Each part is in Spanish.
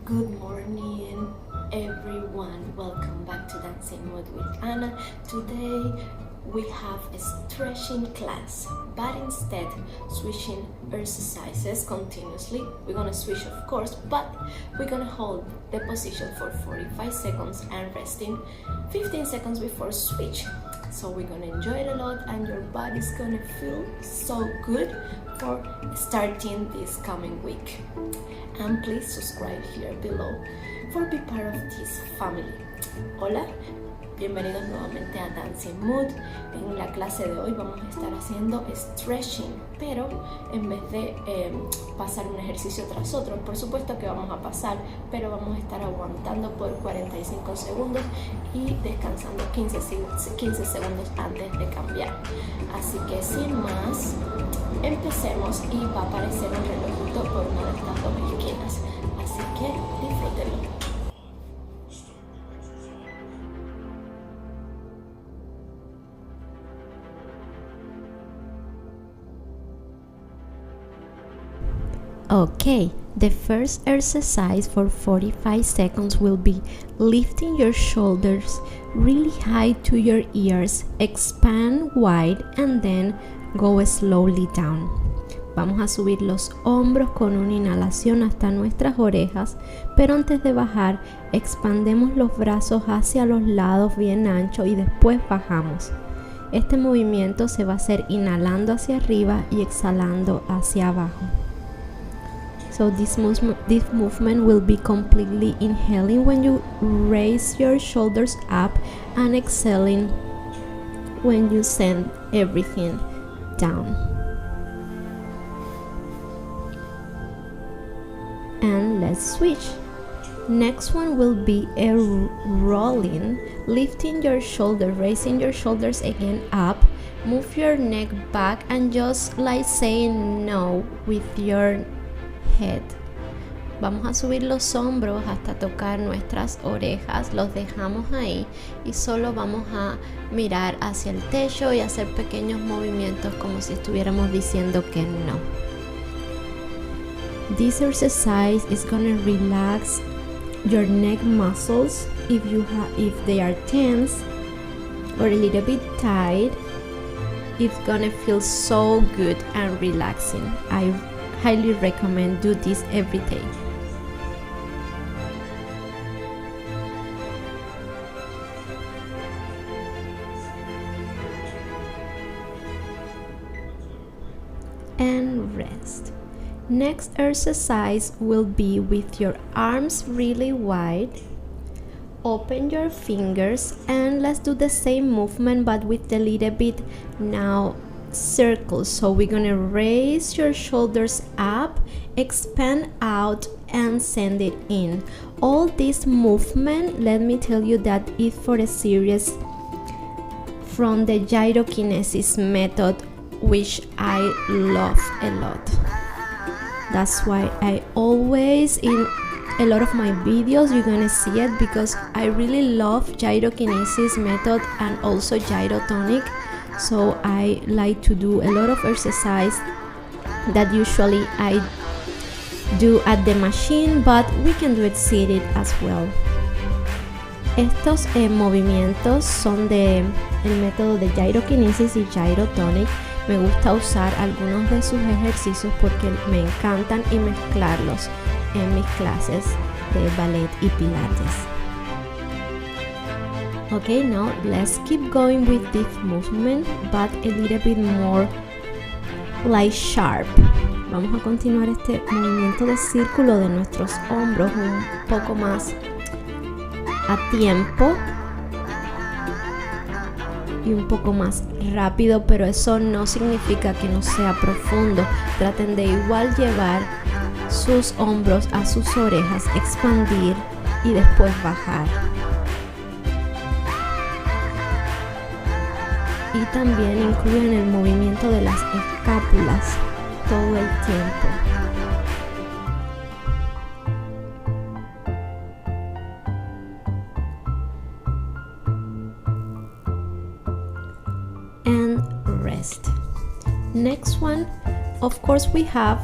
Good morning, everyone. Welcome back to Dancing Mood with Anna. Today we have a stretching class, but instead switching exercises continuously. We're gonna switch, of course, but we're gonna hold the position for 45 seconds and resting 15 seconds before switch. So we're gonna enjoy it a lot, and your body's gonna feel so good for starting this coming week. And please subscribe here below for be part of this family. Hola, bienvenidos nuevamente a Dancing Mood. En la clase de hoy vamos a estar haciendo stretching, pero en vez de pasar un ejercicio tras otro, por supuesto que vamos a pasar, pero vamos a estar aguantando por 45 segundos y descansando 15 segundos antes de cambiar. Así que sin más, empecemos y va a aparecer un relojito por una de estas dos esquinas. Así que disfrútenlo. Okay, the first exercise for 45 seconds will be lifting your shoulders really high to your ears, expand wide, and then go slowly down. Vamos a subir los hombros con una inhalación hasta nuestras orejas, pero antes de bajar, expandemos los brazos hacia los lados bien ancho y después bajamos. Este movimiento se va a hacer inhalando hacia arriba y exhalando hacia abajo. So this movement will be completely inhaling when you raise your shoulders up and exhaling when you send everything down. And let's switch. Next one will be a rolling, lifting your shoulder, raising your shoulders again up, move your neck back and just like saying no with your head. Vamos a subir los hombros hasta tocar nuestras orejas, los dejamos ahí y solo vamos a mirar hacia el techo y hacer pequeños movimientos como si estuviéramos diciendo que no. This exercise is gonna relax your neck muscles if they are tense or a little bit tight. It's gonna feel so good and relaxing. I highly recommend do this every day. And rest. Next exercise will be with your arms really wide. Open your fingers and let's do the same movement but with a little bit now circles. So we're gonna raise your shoulders up, expand out and send it in. All this movement, let me tell you that is for a series from the gyrokinesis method, which I love a lot. That's why I always, in a lot of my videos, you're gonna see it because I really love gyrokinesis method and also gyrotonic. So I like to do a lot of exercise that usually I do at the machine, but we can do it seated as well. Estos movimientos son de el método de gyrokinesis y gyrotonic. Me gusta usar algunos de sus ejercicios porque me encantan y mezclarlos en mis clases de ballet y pilates. Okay, now let's keep going with this movement, but a little bit more like sharp. Vamos a continuar este movimiento de círculo de nuestros hombros un poco más a tiempo y un poco más rápido, pero eso no significa que no sea profundo. Traten de igual llevar sus hombros a sus orejas, expandir y después bajar. Y también incluyen el movimiento de las escápulas todo el tiempo. And rest. Next one, of course, we have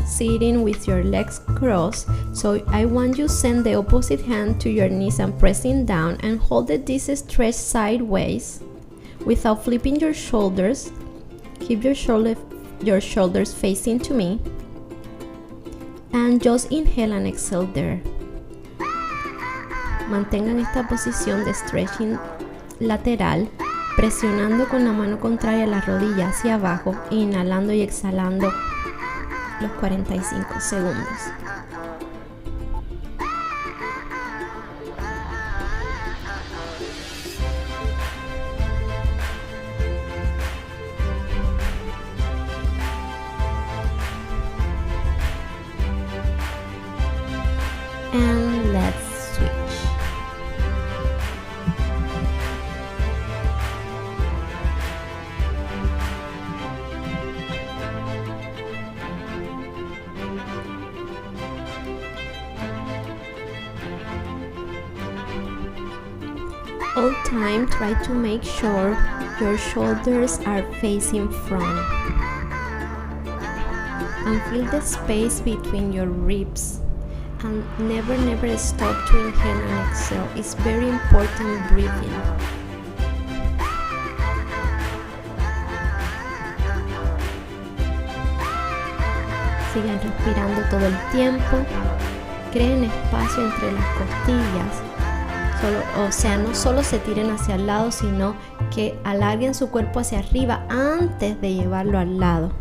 sitting with your legs crossed. So I want you to send the opposite hand to your knees and pressing down, and hold this stretch sideways without flipping your shoulders. Keep your shoulders facing to me, and just inhale and exhale there. Mantengan esta posición de stretching lateral, presionando con la mano contraria la rodilla hacia abajo, inhalando y exhalando los 45 segundos. And let's switch. All time, try to make sure your shoulders are facing front. And feel the space between your ribs. And never stop to inhale and exhale. It's very important breathing. Sigan respirando todo el tiempo. Creen espacio entre las costillas. No solo se tiren hacia el lado, sino que alarguen su cuerpo hacia arriba antes de llevarlo al lado.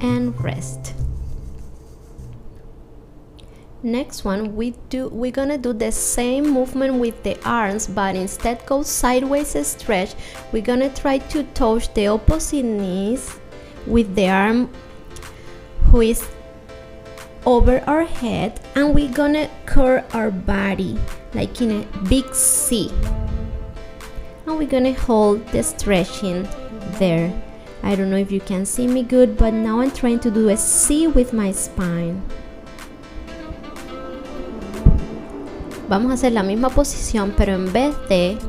And rest. Next one, we're gonna do the same movement with the arms, but instead go sideways stretch. We're gonna try to touch the opposite knees with the arm who is over our head, and we're gonna curl our body like in a big C. And we're gonna hold the stretching there. I don't know if you can see me good, but now I'm trying to do a C with my spine. Vamos a hacer la misma posición, pero en vez de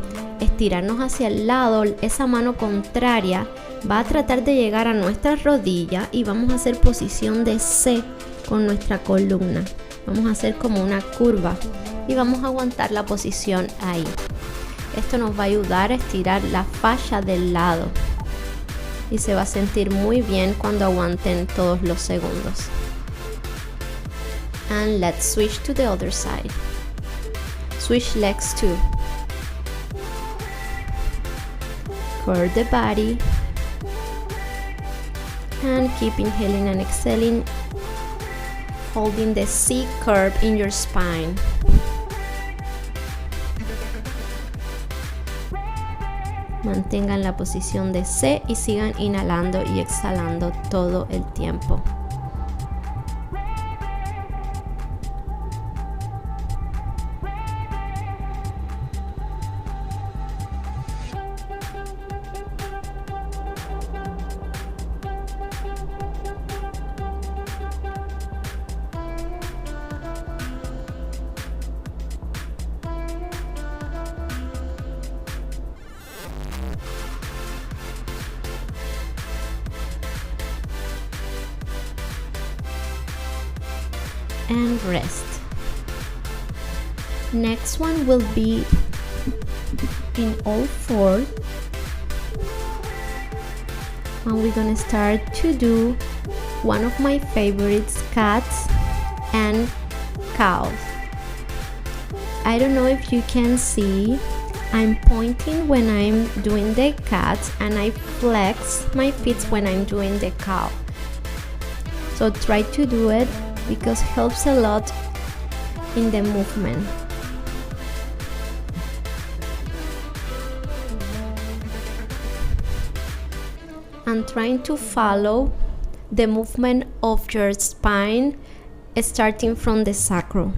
estirarnos hacia el lado, esa mano contraria va a tratar de llegar a nuestra rodilla y vamos a hacer posición de C con nuestra columna. Vamos a hacer como una curva y vamos a aguantar la posición ahí. Esto nos va a ayudar a estirar la fascia del lado y se va a sentir muy bien cuando aguanten todos los segundos. And let's switch to the other side. Switch legs too. Curl the body and keep inhaling and exhaling, holding the C curve in your spine. Mantengan la posición de C y sigan inhalando y exhalando todo el tiempo. And rest. Next one will be in all fours, and we're gonna start to do one of my favorites, cats and cows. I don't know if you can see, I'm pointing when I'm doing the cats and I flex my feet when I'm doing the cow. So try to do it because it helps a lot in the movement. And trying to follow the movement of your spine starting from the sacrum.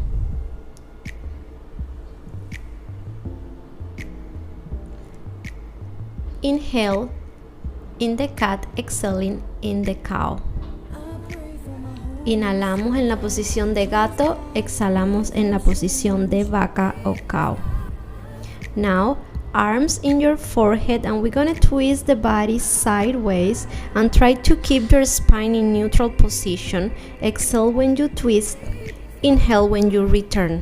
Inhale in the cat, exhaling in the cow. Inhalamos en la posición de gato, exhalamos en la posición de vaca o cow. Now, arms in your forehead, and we're gonna twist the body sideways and try to keep your spine in neutral position. Exhale when you twist, inhale when you return.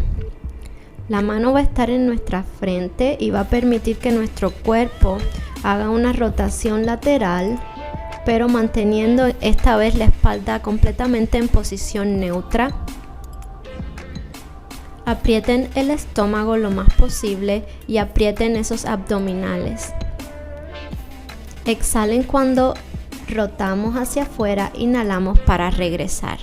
La mano va a estar en nuestra frente y va a permitir que nuestro cuerpo haga una rotación lateral, pero manteniendo esta vez la espalda completamente en posición neutra. Aprieten el estómago lo más posible y aprieten esos abdominales. Exhalen cuando rotamos hacia afuera, inhalamos para regresar.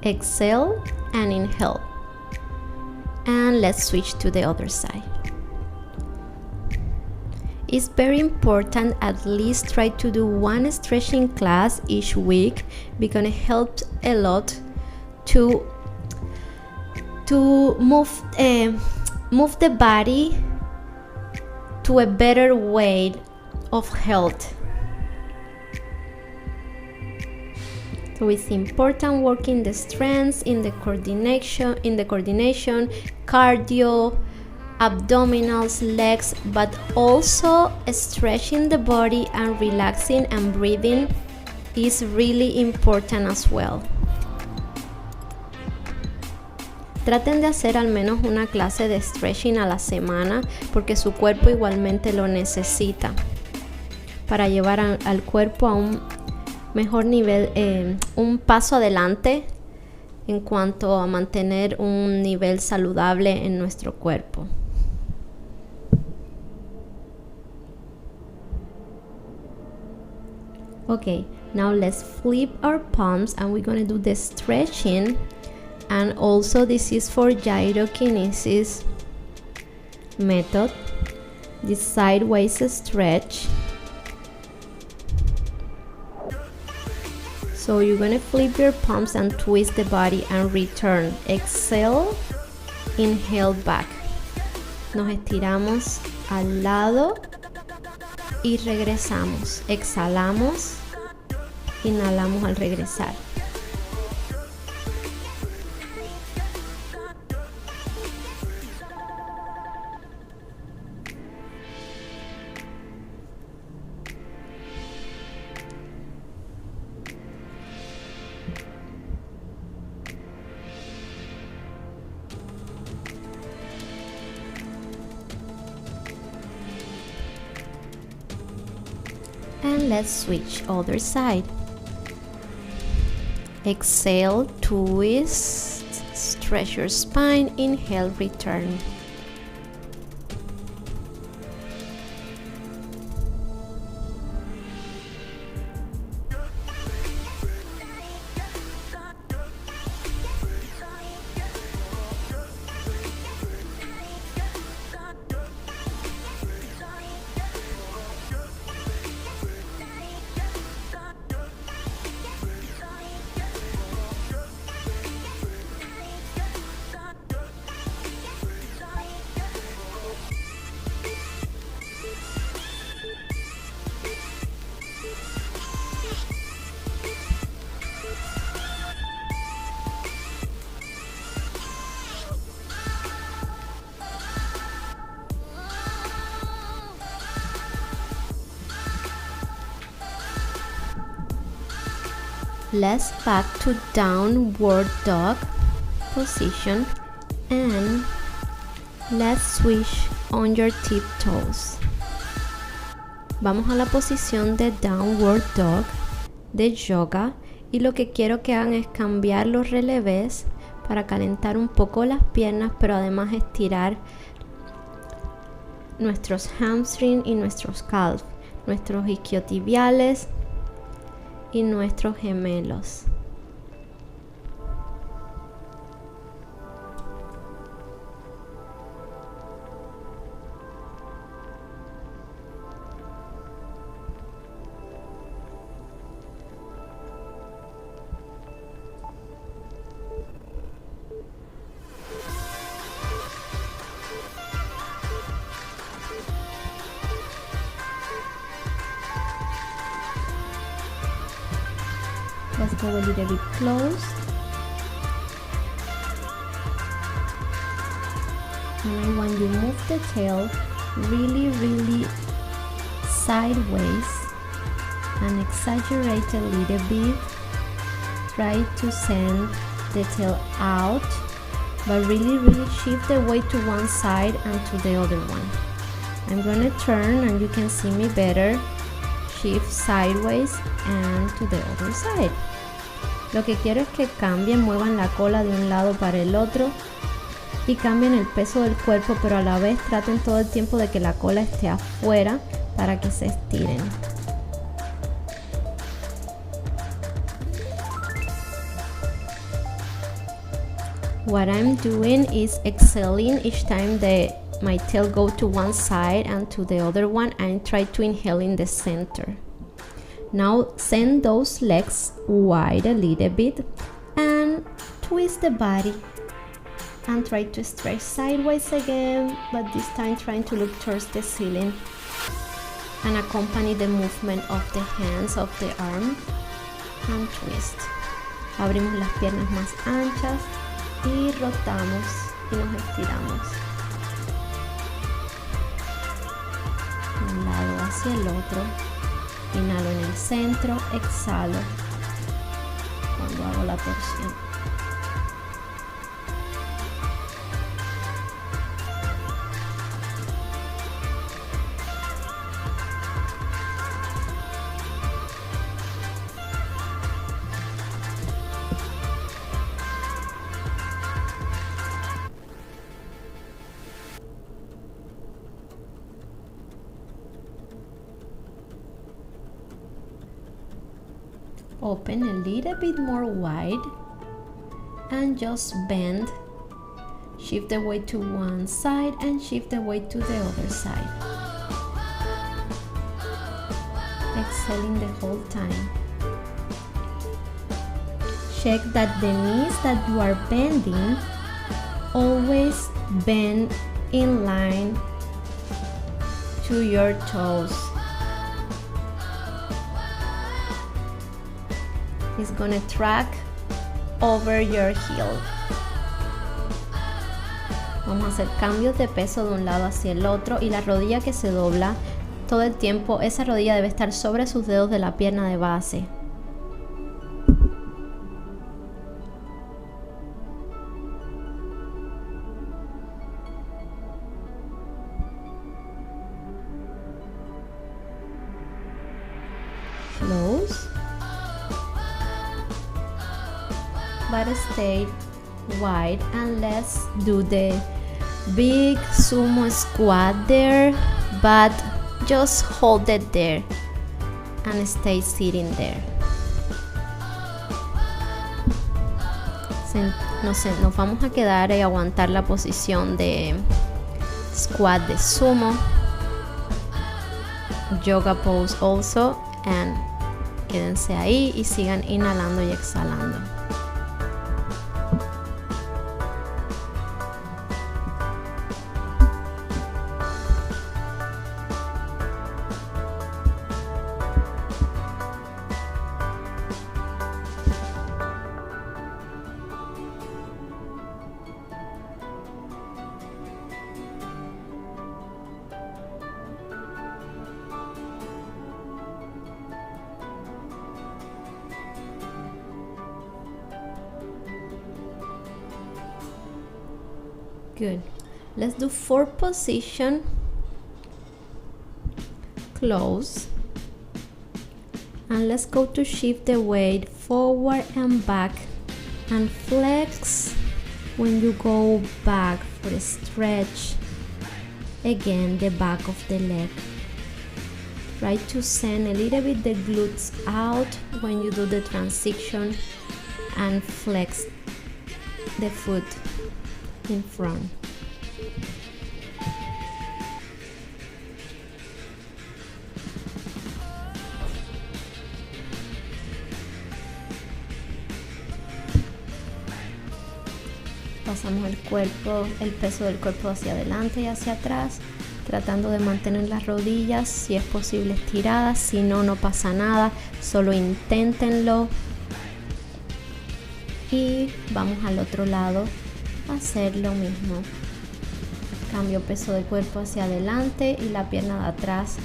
Exhale and inhale. And let's switch to the other side. It's very important at least try to do one stretching class each week because it helps a lot to move the body to a better way of health. So it's important working the strengths in the coordination, cardio, abdominals, legs, but also stretching the body and relaxing and breathing is really important as well. Traten de hacer al menos una clase de stretching a la semana porque su cuerpo igualmente lo necesita para llevar al cuerpo a un mejor nivel, un paso adelante en cuanto a mantener un nivel saludable en nuestro cuerpo. Okay, now let's flip our palms and we're gonna do the stretching, and also this is for gyrokinesis method, this sideways stretch. So you're gonna flip your palms and twist the body and return. Exhale, inhale back. Nos estiramos al lado y regresamos. Exhalamos, inhalamos al regresar. And let's switch other side. Exhale, twist, stretch your spine, inhale, return. Let's back to downward dog position and let's switch on your tiptoes. Vamos a la posición de downward dog de yoga y lo que quiero que hagan es cambiar los relevés para calentar un poco las piernas, pero además estirar nuestros hamstring y nuestros calf, nuestros isquiotibiales y nuestros gemelos. go a little bit close. And when you move the tail really sideways and exaggerate a little bit, try to send the tail out, but really shift the weight to one side and to the other one. I'm gonna turn and you can see me better. Shift sideways and to the other side. Lo que quiero es que cambien, muevan la cola de un lado para el otro y cambien el peso del cuerpo, pero a la vez traten todo el tiempo de que la cola esté afuera para que se estiren. What I'm doing is exhaling each time my tail go to one side and to the other one, and try to inhale in the center. Now send those legs wide a little bit and twist the body and try to stretch sideways again, but this time trying to look towards the ceiling and accompany the movement of the hands, of the arm, and twist. Abrimos las piernas más anchas y rotamos y nos estiramos de un lado hacia el otro. Inhalo en el centro, exhalo cuando hago la torsión. Open a little bit more wide and just bend. Shift the weight to one side and shift the weight to the other side. Exhaling the whole time. Check that the knees that you are bending always bend in line to your toes. It's gonna track over your heel. Vamos a hacer cambios de peso de un lado hacia el otro, y la rodilla que se dobla todo el tiempo, esa rodilla debe estar sobre sus dedos de la pierna de base. Close. But stay wide, and let's do the big sumo squat there, but just hold it there and stay sitting there. Nos vamos a quedar y aguantar la posición de squat de sumo, yoga pose also, and quédense ahí y sigan inhalando y exhalando. Good. Let's do 4 position. Close. And let's go to shift the weight forward and back, and flex when you go back for a stretch. Again, the back of the leg. Try to send a little bit the glutes out when you do the transition, and flex the foot in front. Pasamos el peso del cuerpo hacia adelante y hacia atrás, tratando de mantener las rodillas, si es posible, estiradas. Si no, no pasa nada, solo inténtenlo. Y vamos al otro lado a hacer lo mismo. Cambio peso de cuerpo hacia adelante y la pierna de atrás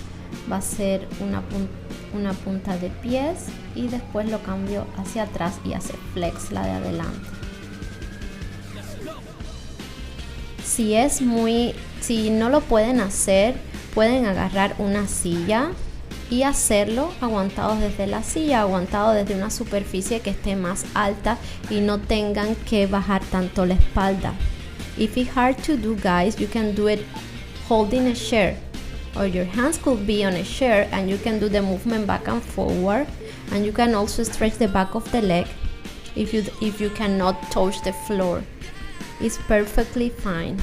va a ser una punta de pies y después lo cambio hacia atrás y hace flex la de adelante. Si no lo pueden hacer, pueden agarrar una silla y hacerlo aguantados desde la silla, aguantado desde una superficie que esté más alta y no tengan que bajar tanto la espalda. If it's hard to do, guys, you can do it holding a chair, or your hands could be on a chair and you can do the movement back and forward, and you can also stretch the back of the leg if you cannot touch the floor. It's perfectly fine.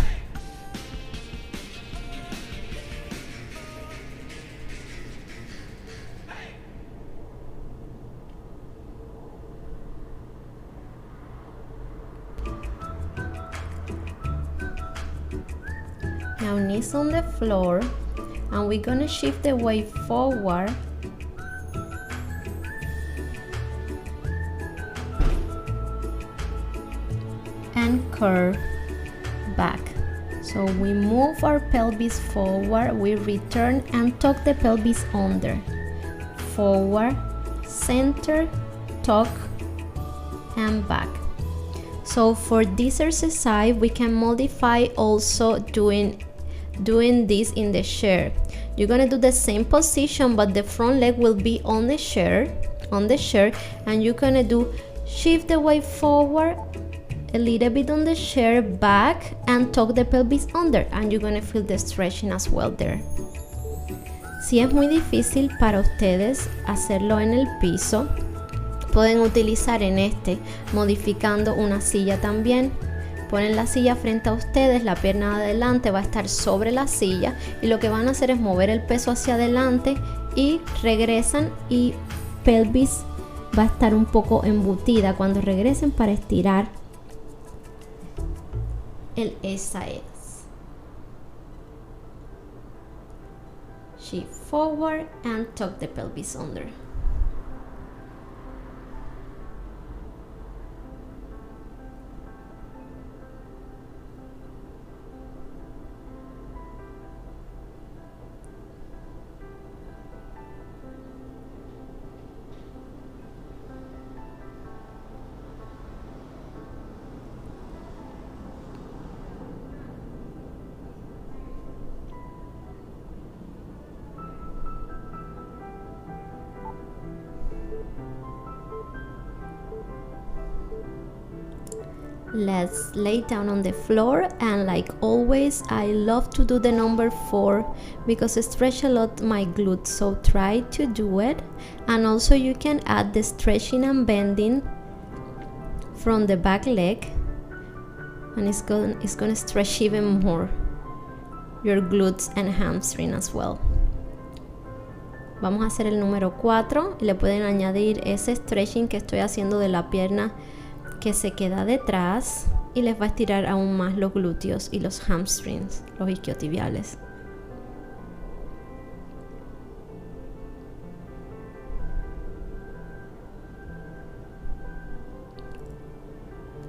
Now knees on the floor, and we're gonna shift the weight forward and curve back. So we move our pelvis forward, we return and tuck the pelvis under. Forward, center, tuck, and back. So for this exercise, we can modify also doing this in the chair. You're gonna do the same position, but the front leg will be on the chair, and you're gonna do shift the weight forward a little bit on the chair, back, and tuck the pelvis under, and you're gonna feel the stretching as well there. Si es muy difícil para ustedes hacerlo en el piso, pueden utilizar en modificando una silla también. Ponen la silla frente a ustedes, la pierna de adelante va a estar sobre la silla y lo que van a hacer es mover el peso hacia adelante y regresan, y pelvis va a estar un poco embutida cuando regresen para estirar el SAS. Shift forward and tuck the pelvis under. Let's lay down on the floor, and like always, I love to do the number 4 because it stretches a lot my glutes, so try to do it. And also you can add the stretching and bending from the back leg, and it's gonna stretch even more your glutes and hamstring as well. Vamos a hacer el número 4 y le pueden añadir ese stretching que estoy haciendo de la pierna que se queda detrás, y les va a estirar aún más los glúteos y los hamstrings, los isquiotibiales.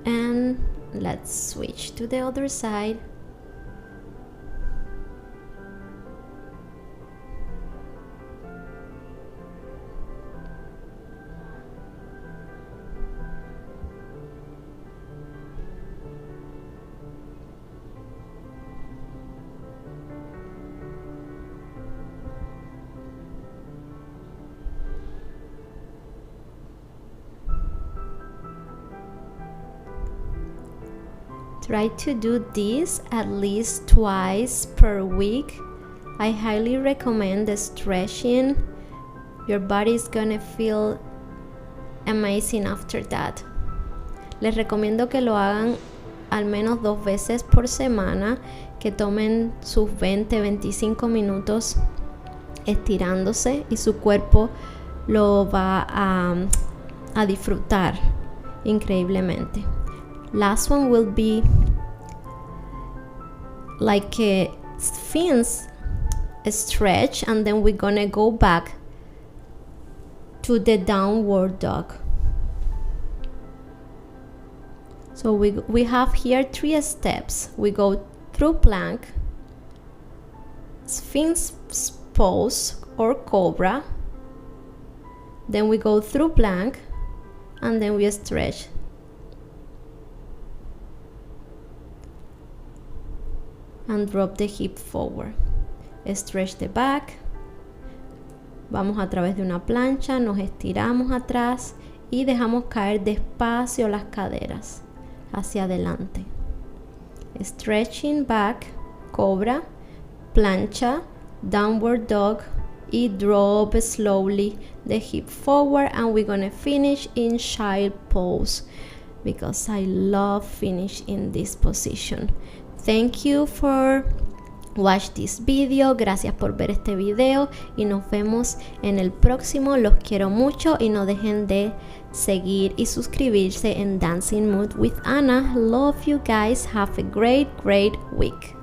And let's switch to the other side. Try to do this at least twice per week. I highly recommend the stretching. Your body is gonna feel amazing after that. Les recomiendo que lo hagan al menos 2 veces por semana, que tomen sus 20-25 minutos estirándose y su cuerpo lo va a disfrutar increíblemente. Last one will be like a fins stretch, and then we're gonna go back to the downward dog. So we have here 3 steps. We go through plank, Sphinx pose or cobra, then we go through plank, and then we stretch. And drop the hip forward. Stretch the back. Vamos a través de una plancha, nos estiramos atrás y dejamos caer despacio las caderas hacia adelante. Stretching back, cobra, plancha, downward dog, y drop slowly the hip forward, and we're gonna finish in child pose because I love finish in this position. Thank you for watch this video. Gracias por ver este video y nos vemos en el próximo. Los quiero mucho y no dejen de seguir y suscribirse en Dancing Mood with Anna. Love you guys. Have a great week.